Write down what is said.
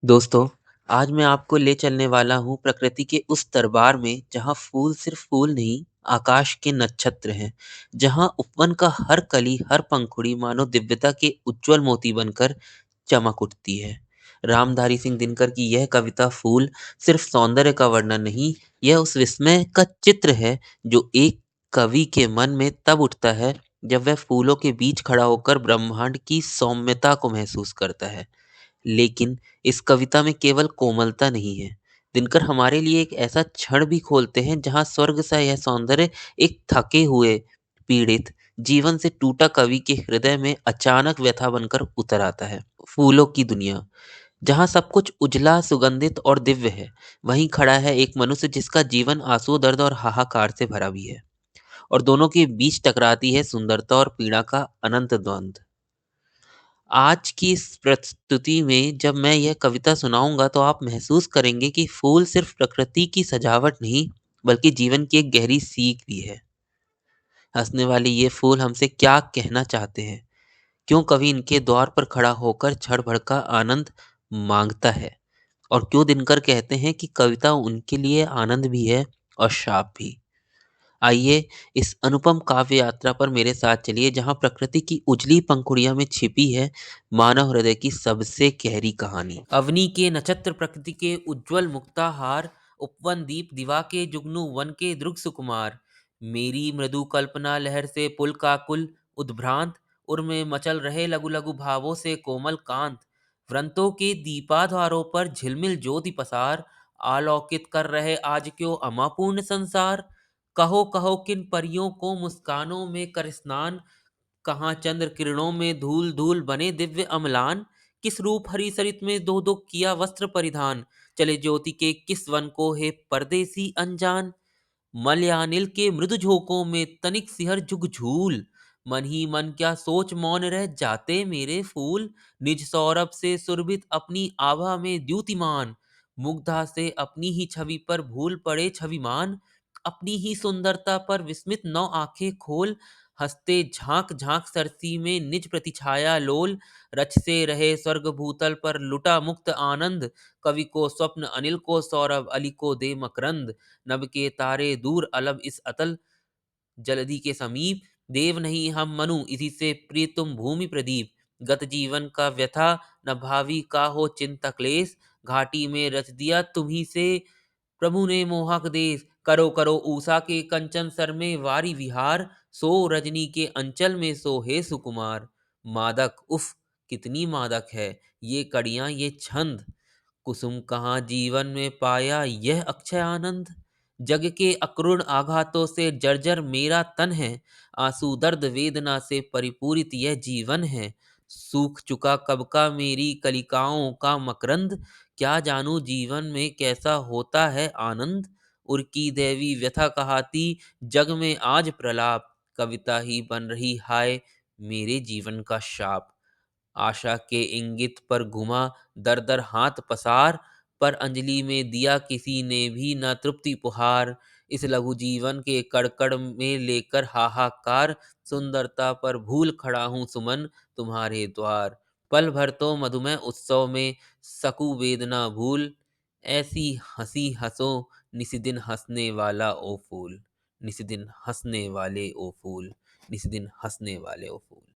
दोस्तों, आज मैं आपको ले चलने वाला हूँ प्रकृति के उस दरबार में जहाँ फूल सिर्फ फूल नहीं, आकाश के नक्षत्र हैं। जहाँ उपवन का हर कली, हर पंखुड़ी मानो दिव्यता के उज्जवल मोती बनकर चमक उठती है। रामधारी सिंह दिनकर की यह कविता फूल सिर्फ सौंदर्य का वर्णन नहीं, यह उस विस्मय का चित्र है जो एक कवि के मन में तब उठता है जब वह फूलों के बीच खड़ा होकर ब्रह्मांड की सौम्यता को महसूस करता है। लेकिन इस कविता में केवल कोमलता नहीं है। दिनकर हमारे लिए एक ऐसा क्षण भी खोलते हैं जहाँ स्वर्ग सा यह सौंदर्य एक थके हुए, पीड़ित, जीवन से टूटा कवि के हृदय में अचानक व्यथा बनकर उतर आता है। फूलों की दुनिया, जहाँ सब कुछ उजला, सुगंधित और दिव्य है, वहीं खड़ा है एक मनुष्य जिसका जीवन आंसू, दर्द और हाहाकार से भरा भी है। और दोनों के बीच टकराती है सुंदरता और पीड़ा का अनंत द्वंद्व। आज की इस प्रस्तुति में जब मैं यह कविता सुनाऊंगा तो आप महसूस करेंगे कि फूल सिर्फ प्रकृति की सजावट नहीं, बल्कि जीवन की एक गहरी सीख भी है। हंसने वाले ये फूल हमसे क्या कहना चाहते हैं? क्यों कवि इनके द्वार पर खड़ा होकर क्षण भर का आनंद मांगता है? और क्यों दिनकर कहते हैं कि कविता उनके लिए आनंद भी है और शाप भी? आइए इस अनुपम काव्य यात्रा पर मेरे साथ चलिए, जहां प्रकृति की उजली पंखुड़ियों में छिपी है मानव हृदय की सबसे गहरी कहानी। अवनी के नक्षत्र, प्रकृति के उज्जवल मुक्ताहार, उपवन दीप, दिवा के जुगनू, वन के दृग सुकुमार। मेरी मृदु कल्पना लहर से पुल का कुल उद्भ्रांत, उर में मचल रहे लघु लघु भावों से कोमल कांत। व्रंतों के दीपाधारों पर झिलमिल ज्योति पसार, आलोकित कर रहे आज क्यों अमापूर्ण संसार। कहो कहो किन परियों को मुस्कानों में कर स्नान, कहाँ चंद्र किरणों में धूल धूल बने दिव्य अमलान। किस रूप हरी सरित में दो दो किया वस्त्र परिधान, चले ज्योति के किस वन को है परदेसी अनजान। मलयानिल के मृदु झोंकों में तनिक सिहर झुकझूल, मन ही मन क्या सोच मौन रह जाते मेरे फूल। निज सौरभ से सुरभित अपनी आभा में द्युतिमान, मुग्धा से अपनी ही छवि पर भूल पड़े छविमान। अपनी ही सुंदरता पर विस्मित नौ आंखें खोल, हंसते झांक झांक सरसी में निज प्रतिछाया लोल। रच से रहे स्वर्ग भूतल पर लुटा मुक्त आनंद, कवि को स्वप्न अनिल को सौरभ अली को दे मकरंद। नभ के तारे दूर अलब इस अतल जलधि के समीप, देव नहीं हम मनु इसी से प्रिय तुम भूमि प्रदीप। गत जीवन का व्यथा न भावी का हो चिंता क्लेश, घाटी में रच दिया तुम्ही से प्रभु ने मोहक देश। करो करो ऊषा के कंचन सर में वारी विहार, सो रजनी के अंचल में सो हे सुकुमार। मादक उफ, कितनी मादक है ये कड़ियां ये छंद, कुसुम कहाँ जीवन में पाया यह अक्षय आनंद। जग के अक्रूण आघातों से जर्जर मेरा तन है, आंसू दर्द वेदना से परिपूरित यह जीवन है। सूख चुका कब का मेरी कलिकाओं का मकरंद, क्या जानू जीवन में कैसा होता है आनंद। उर्की देवी व्यथा कहाती, जग में आज प्रलाप, कविता ही बन रही हाय मेरे जीवन का शाप। आशा के इंगित पर घुमा दर दर हाथ पसार, पर अंजलि में दिया किसी ने भी न तृप्ति पुहार। इस लघु जीवन के कड़कड़ में लेकर हाहाकार, सुंदरता पर भूल खड़ा हूँ सुमन तुम्हारे द्वार। पल भर तो मधुमेह उत्सव में सकू वेदना भूल, ऐसी हंसी हंसो निसी दिन हंसने वाला ओ फूल। निसी दिन हंसने वाले ओ फूल, निसी दिन हंसने वाले ओ फूल।